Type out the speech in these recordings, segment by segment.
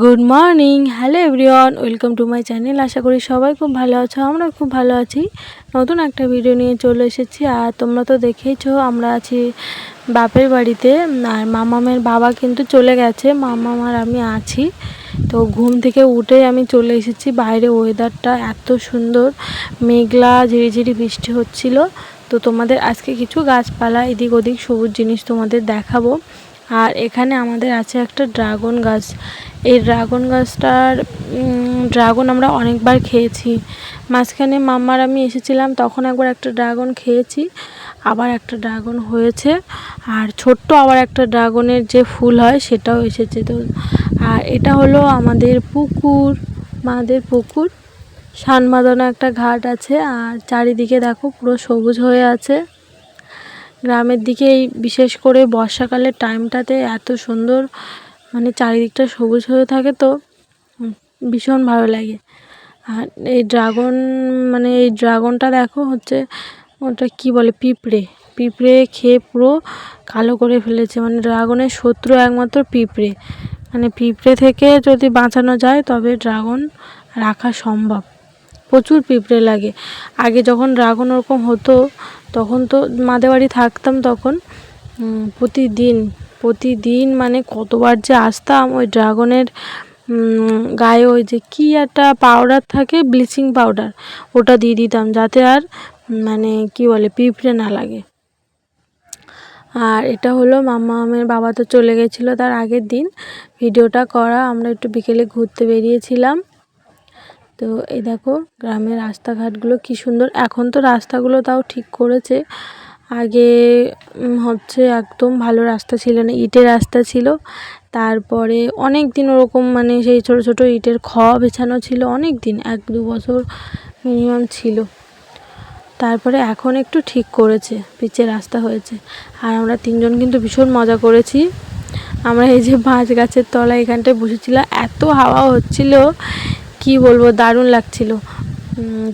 Good morning, hello everyone, welcome to my channel. আশা করি সবাই খুব ভালো আছো, আমরা খুব ভালো আছি। নতুন একটা ভিডিও নিয়ে চলে এসেছি। আর তোমরা তো দেখেইছো আমরা আছি বাপের বাড়িতে, আর মামামের বাবা কিন্তু চলে গেছে, মামাম আর আমি আছি। তো ঘুম থেকে উঠে আমি চলে এসেছি। বাইরে ওয়েদারটা এত সুন্দর, মেঘলা ঝিরিঝিরি বৃষ্টি হচ্ছিল। তো তোমাদের আজকে কিছু গাছপালা এদিক ওদিক সবুজ জিনিস তোমাদের দেখাবো। আর এখানে আমাদের আছে একটা ড্রাগন গাছ। এই ড্রাগন গাছটার ড্রাগন আমরা অনেকবার খেয়েছি। মাঝখানে মাম্মার আমি এসেছিলাম, তখন একবার একটা ড্রাগন খেয়েছি, আবার একটা ড্রাগন হয়েছে, আর ছোট্ট আবার একটা ড্রাগনের যে ফুল হয় সেটাও এসেছে। তো আর এটা হলো আমাদের পুকুর, মাদের পুকুর। সানমাদানো একটা ঘাট আছে, আর চারিদিকে দেখো পুরো সবুজ হয়ে আছে। গ্রামের দিকে এই বিশেষ করে বর্ষাকালের টাইমটাতে এত সুন্দর, মানে চারিদিকটা সবুজ হয়ে থাকে, তো ভীষণ ভালো লাগে। আর এই ড্রাগনটা দেখো হচ্ছে ওটা কি বলে, পিঁপড়ে খেয়ে পুরো কালো করে ফেলেছে। মানে ড্রাগনের শত্রু একমাত্র পিঁপড়ে। মানে পিঁপড়ে থেকে যদি বাঁচানো যায় তবে ড্রাগন রাখা সম্ভব। প্রচুর পিঁপড়ে লাগে। আগে যখন ড্রাগন ওরকম হতো তখন তো মাদের বাড়ি থাকতাম, তখন প্রতিদিন মানে কতবার যে আসতাম ওই ড্রাগনের গায়ে ওই যে কি একটা পাউডার থাকে, ব্লিচিং পাউডার, ওটা দিয়ে দিতাম যাতে আর মানে কি বলে পিঁপড়ে না লাগে। আর এটা হলো মামামের বাবা তো চলে গেছিলো তার আগের দিন ভিডিওটা করা। আমরা একটু বিকেলে ঘুরতে বেরিয়েছিলাম। তো এই দেখো গ্রামের রাস্তাঘাটগুলো কি সুন্দর। এখন তো রাস্তাগুলো তাও ঠিক করেছে, আগে হচ্ছে একদম ভালো রাস্তা ছিল না, ইটের রাস্তা ছিল। তারপরে অনেক দিন ওরকম মানে সেই ছোট ছোট ইটের বিছানো ছিল, অনেক দিন 1-2 বছর মিনিমাম ছিল। তারপরে এখন একটু ঠিক করেছে, পিচের রাস্তা হয়েছে। আর আমরা 3 জন কিন্তু ভীষণ মজা করেছি। আমরা এই যে বাঁশ গাছের তলায় এখানটায় বসেছিলাম, এত হাওয়া হচ্ছিল কি বলবো, দারুণ লাগছিল।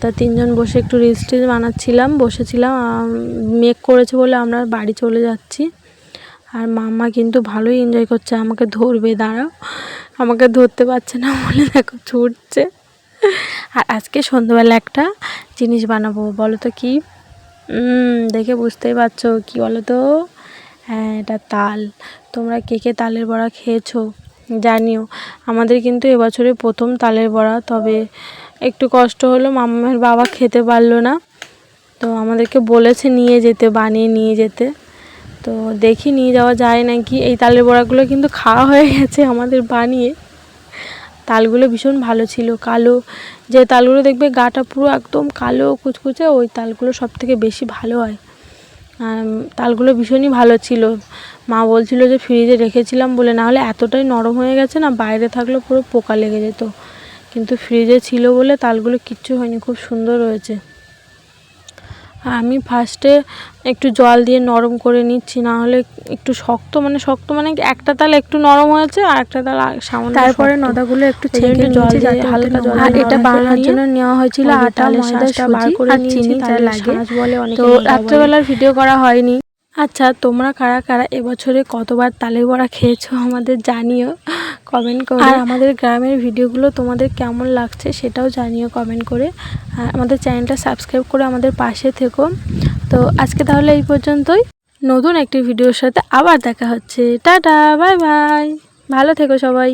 তা 3 জন বসে একটু রিলস বানাচ্ছিলাম, বসেছিলাম। মেঘ করেছে বলে আমরা বাড়ি চলে যাচ্ছি। আর মাম্মা কিন্তু ভালোই এনজয় করছে, আমাকে ধরবে, দাঁড়াও, আমাকে ধরতে পারছে না বলে দেখো ছুটছে। আর আজকে সন্ধ্যাবেলা একটা জিনিস বানাবো, বলো তো কি? দেখে বুঝতেই পারছো কি বলো তো? হ্যাঁ, এটা তাল। তোমরা কে কে তালের বড়া খেয়েছো জানিও। আমাদের কিন্তু এবছরে প্রথম তালের বড়া, তবে একটু কষ্ট হলো, মামার বাবা খেতে পারলো না। তো আমাদেরকে বলেছে নিয়ে যেতে, বানিয়ে নিয়ে যেতে। তো দেখি নিয়ে যাওয়া যায় নাকি। এই তালের বড়াগুলো কিন্তু খাওয়া হয়ে গেছে আমাদের বানিয়ে। তালগুলো ভীষণ ভালো ছিল, কালো যে তালগুলো দেখবে গাটা পুরো একদম কালো কুচকুচে, ওই তালগুলো সব থেকে বেশি ভালো হয়। তালগুলো ভীষণই ভালো ছিল। মা বলছিল যে ফ্রিজে রেখেছিলাম বলে, না হলে এতটাই নরম হয়ে গেছে না, বাইরে থাকলে পুরো পোকা লেগে যেত। কিন্তু ফ্রিজে ছিল বলে তালগুলো কিচ্ছু হয়নি, খুব সুন্দর হয়েছে। আমি ফার্স্টে একটু জল দিয়ে নরম করে নিচ্ছি, না হলে একটু শক্ত মানে একটা তাল একটু নরম হয়েছে আর একটা তাল সামান্য। তারপরে নদাগুলো একটু ছেঁকে জল দিয়ে হালকা জল, আর এটা বানানোর জন্য নেওয়া হয়েছিল আটা, ময়দা, সুজি আর চিনি যা লাগে। তো রাত্রেবেলার ভিডিও করা হয়নি। আচ্ছা, তোমরা কারা কারা এবছরে কতবার তালের বড়া খেয়েছো আমাদের জানিও কমেন্ট করে। আর আমাদের গ্রামের ভিডিওগুলো তোমাদের কেমন লাগছে সেটাও জানিও কমেন্ট করে। আর আমাদের চ্যানেলটা সাবস্ক্রাইব করে আমাদের পাশে থেকো। তো আজকে তাহলে এই পর্যন্তই, নতুন একটি ভিডিওর সাথে আবার দেখা হচ্ছে। টাটা, বাই বাই, ভালো থেকো সবাই।